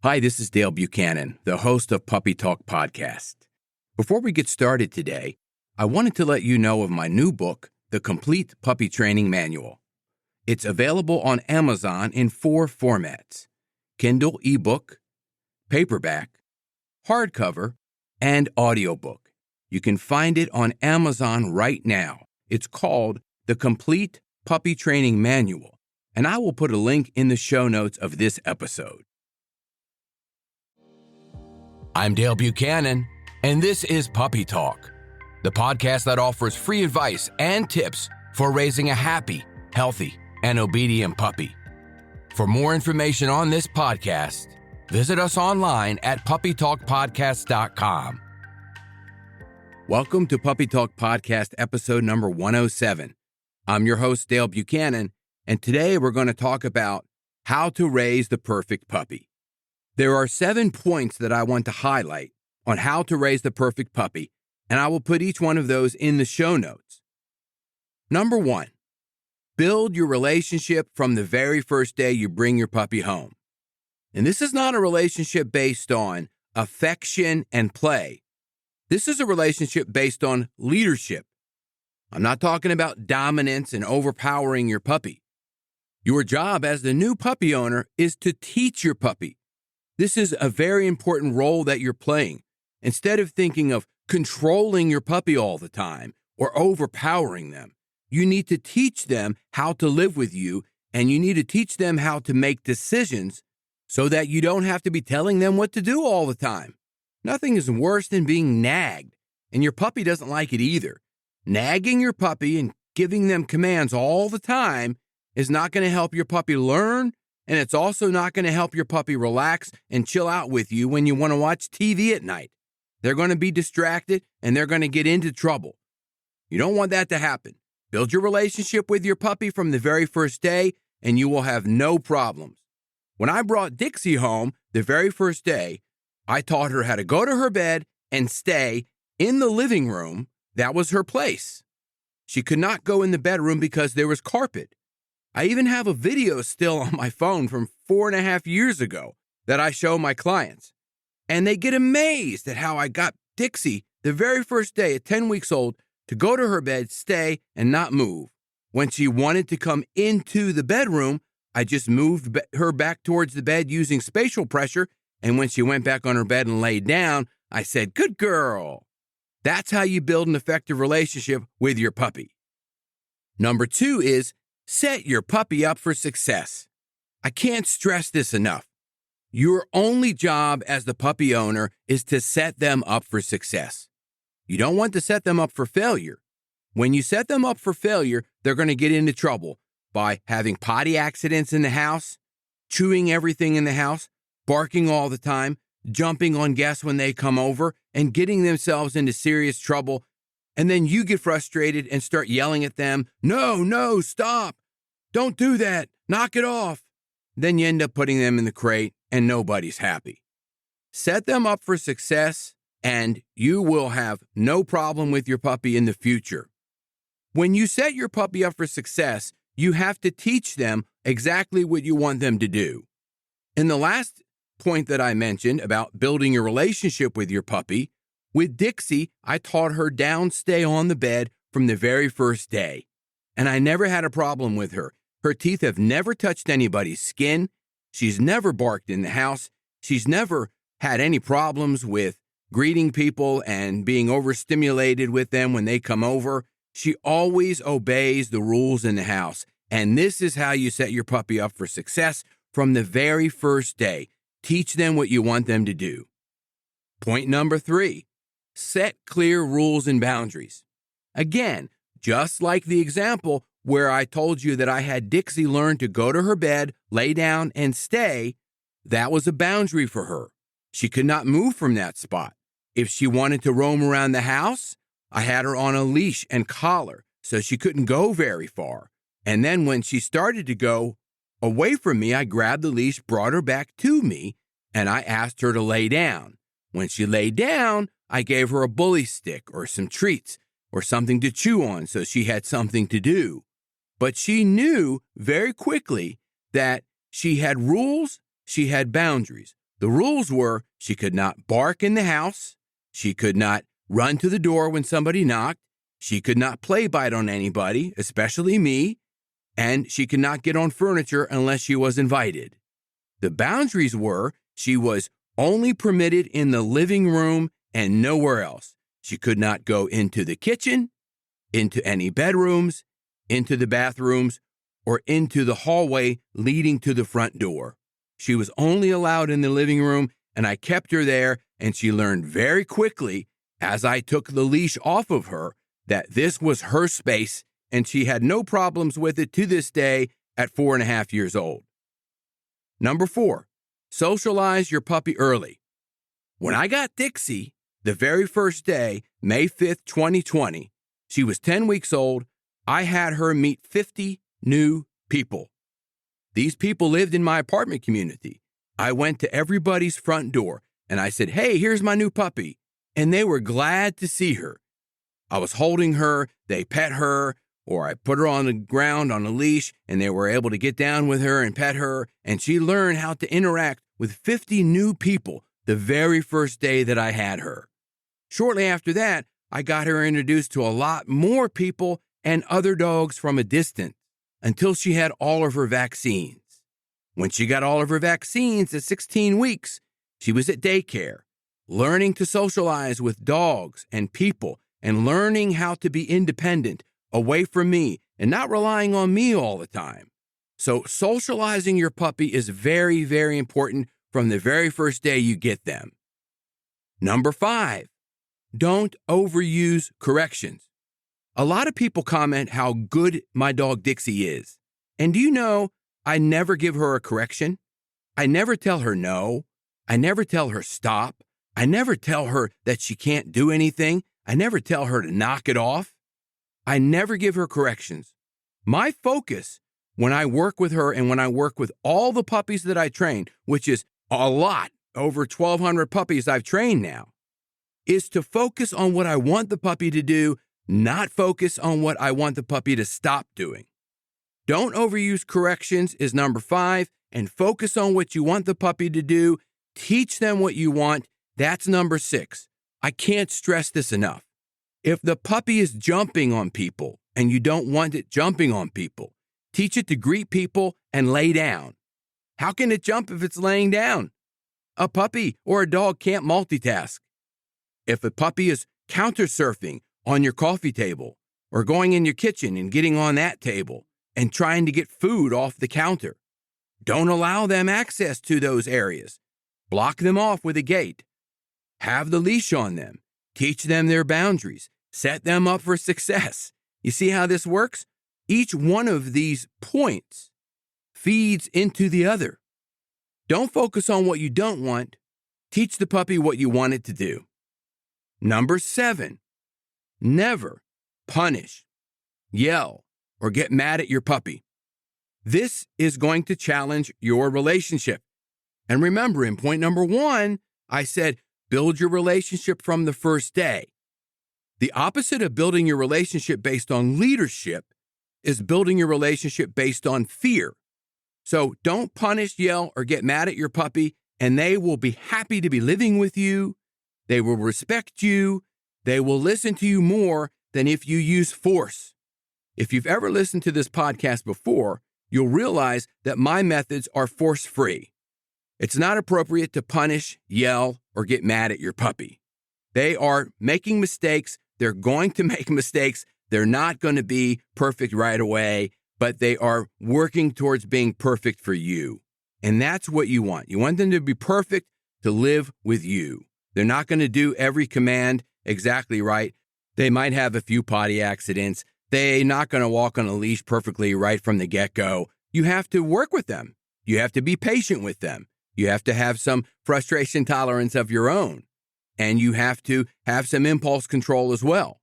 Hi, this is Dale Buchanan, the host of Puppy Talk Podcast. Before we get started today, I wanted to let you know of my new book, The Complete Puppy Training Manual. It's available on Amazon in 4 formats: Kindle ebook, paperback, hardcover, and audiobook. You can find it on Amazon right now. It's called The Complete Puppy Training Manual, and I will put a link in the show notes of this episode. I'm Dale Buchanan, and this is Puppy Talk, the podcast that offers free advice and tips for raising a happy, healthy, and obedient puppy. For more information on this podcast, visit us online at puppytalkpodcast.com. Welcome to Puppy Talk Podcast episode number 107. I'm your host, Dale Buchanan, and today we're going to talk about how to raise the perfect puppy. There are 7 points that I want to highlight on how to raise the perfect puppy, and I will put each one of those in the show notes. Number 1, build your relationship from the very first day you bring your puppy home. And this is not a relationship based on affection and play. This is a relationship based on leadership. I'm not talking about dominance and overpowering your puppy. Your job as the new puppy owner is to teach your puppy. This is a very important role that you're playing. Instead of thinking of controlling your puppy all the time or overpowering them, you need to teach them how to live with you, and you need to teach them how to make decisions so that you don't have to be telling them what to do all the time. Nothing is worse than being nagged, and your puppy doesn't like it either. Nagging your puppy and giving them commands all the time is not going to help your puppy learn, and it's also not going to help your puppy relax and chill out with you when you want to watch TV at night. They're going to be distracted, and they're going to get into trouble. You don't want that to happen. Build your relationship with your puppy from the very first day, and you will have no problems. When I brought Dixie home the very first day, I taught her how to go to her bed and stay in the living room. That was her place. She could not go in the bedroom because there was carpet. I even have a video still on my phone from 4.5 years ago that I show my clients. And they get amazed at how I got Dixie the very first day at 10 weeks old to go to her bed, stay, and not move. When she wanted to come into the bedroom, I just moved her back towards the bed using spatial pressure. And when she went back on her bed and laid down, I said, "Good girl." That's how you build an effective relationship with your puppy. Number 2 is set your puppy up for success. I can't stress this enough. Your only job as the puppy owner is to set them up for success. You don't want to set them up for failure. When you set them up for failure, they're going to get into trouble by having potty accidents in the house, chewing everything in the house, barking all the time, jumping on guests when they come over, and getting themselves into serious trouble. And then you get frustrated and start yelling at them, No, stop. Don't do that. Knock it off. Then you end up putting them in the crate and nobody's happy. Set them up for success and you will have no problem with your puppy in the future. When you set your puppy up for success, you have to teach them exactly what you want them to do. In the last point that I mentioned about building a relationship with your puppy, with Dixie, I taught her downstay on the bed from the very first day, and I never had a problem with her. Her teeth have never touched anybody's skin. She's never barked in the house. She's never had any problems with greeting people and being overstimulated with them when they come over. She always obeys the rules in the house, and this is how you set your puppy up for success from the very first day. Teach them what you want them to do. Point number 3, set clear rules and boundaries. Again, just like the example where I told you that I had Dixie learn to go to her bed, lay down, and stay, that was a boundary for her. She could not move from that spot. If she wanted to roam around the house, I had her on a leash and collar, so she couldn't go very far. And then when she started to go away from me, I grabbed the leash, brought her back to me, and I asked her to lay down. When she lay down, I gave her a bully stick or some treats or something to chew on so she had something to do. But she knew very quickly that she had rules, she had boundaries. The rules were she could not bark in the house, she could not run to the door when somebody knocked, she could not play bite on anybody, especially me, and she could not get on furniture unless she was invited. The boundaries were she was only permitted in the living room and nowhere else. She could not go into the kitchen, into any bedrooms, into the bathrooms, or into the hallway leading to the front door. She was only allowed in the living room, and I kept her there, and she learned very quickly, as I took the leash off of her, that this was her space, and she had no problems with it to this day at 4.5 years old. Number 4, socialize your puppy early. When I got Dixie, the very first day, May 5th, 2020, she was 10 weeks old, I had her meet 50 new people. These people lived in my apartment community. I went to everybody's front door and I said, "Hey, here's my new puppy." And they were glad to see her. I was holding her, they pet her, or I put her on the ground on a leash and they were able to get down with her and pet her. And she learned how to interact with 50 new people the very first day that I had her. Shortly after that, I got her introduced to a lot more people and other dogs from a distance, until she had all of her vaccines. When she got all of her vaccines at 16 weeks, she was at daycare, learning to socialize with dogs and people and learning how to be independent, away from me, and not relying on me all the time. So socializing your puppy is very, very important from the very first day you get them. Number 5, don't overuse corrections. A lot of people comment how good my dog Dixie is. And do you know, I never give her a correction. I never tell her no. I never tell her stop. I never tell her that she can't do anything. I never tell her to knock it off. I never give her corrections. My focus when I work with her and when I work with all the puppies that I train, which is a lot, over 1,200 puppies I've trained now, is to focus on what I want the puppy to do, not focus on what I want the puppy to stop doing. Don't overuse corrections is number 5, and focus on what you want the puppy to do. Teach them what you want. That's number 6. I can't stress this enough. If the puppy is jumping on people and you don't want it jumping on people, teach it to greet people and lay down. How can it jump if it's laying down? A puppy or a dog can't multitask. If a puppy is counter surfing on your coffee table or going in your kitchen and getting on that table and trying to get food off the counter, don't allow them access to those areas. Block them off with a gate. Have the leash on them. Teach them their boundaries. Set them up for success. You see how this works? Each one of these points feeds into the other. Don't focus on what you don't want. Teach the puppy what you want it to do. Number 7, never punish, yell, or get mad at your puppy. This is going to challenge your relationship. And remember, in point number 1, I said, build your relationship from the first day. The opposite of building your relationship based on leadership is building your relationship based on fear. So don't punish, yell, or get mad at your puppy, and they will be happy to be living with you. They will respect you. They will listen to you more than if you use force. If you've ever listened to this podcast before, you'll realize that my methods are force-free. It's not appropriate to punish, yell, or get mad at your puppy. They are making mistakes. They're going to make mistakes. They're not going to be perfect right away, but they are working towards being perfect for you. And that's what you want. You want them to be perfect to live with you. They're not going to do every command exactly right. They might have a few potty accidents. They're not going to walk on a leash perfectly right from the get-go. You have to work with them. You have to be patient with them. You have to have some frustration tolerance of your own. And you have to have some impulse control as well.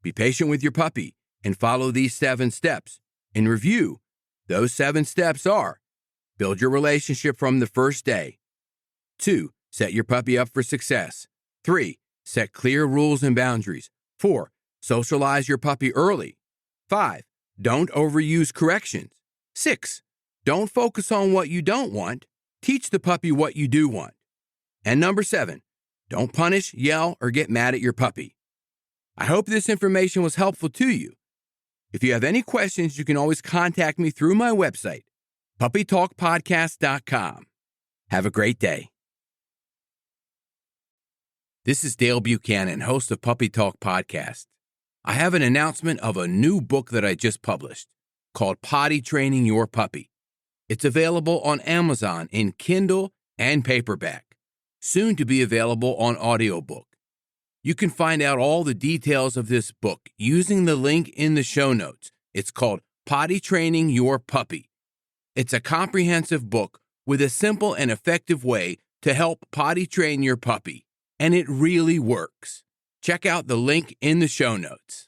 Be patient with your puppy and follow these 7 steps. In review, those 7 steps are: build your relationship from the first day. 2, set your puppy up for success. 3, set clear rules and boundaries. 4, socialize your puppy early. 5, don't overuse corrections. 6, don't focus on what you don't want. Teach the puppy what you do want. And number 7, don't punish, yell, or get mad at your puppy. I hope this information was helpful to you. If you have any questions, you can always contact me through my website, puppytalkpodcast.com. Have a great day. This is Dale Buchanan, host of Puppy Talk Podcast. I have an announcement of a new book that I just published called Potty Training Your Puppy. It's available on Amazon in Kindle and paperback, soon to be available on audiobook. You can find out all the details of this book using the link in the show notes. It's called Potty Training Your Puppy. It's a comprehensive book with a simple and effective way to help potty train your puppy, and it really works. Check out the link in the show notes.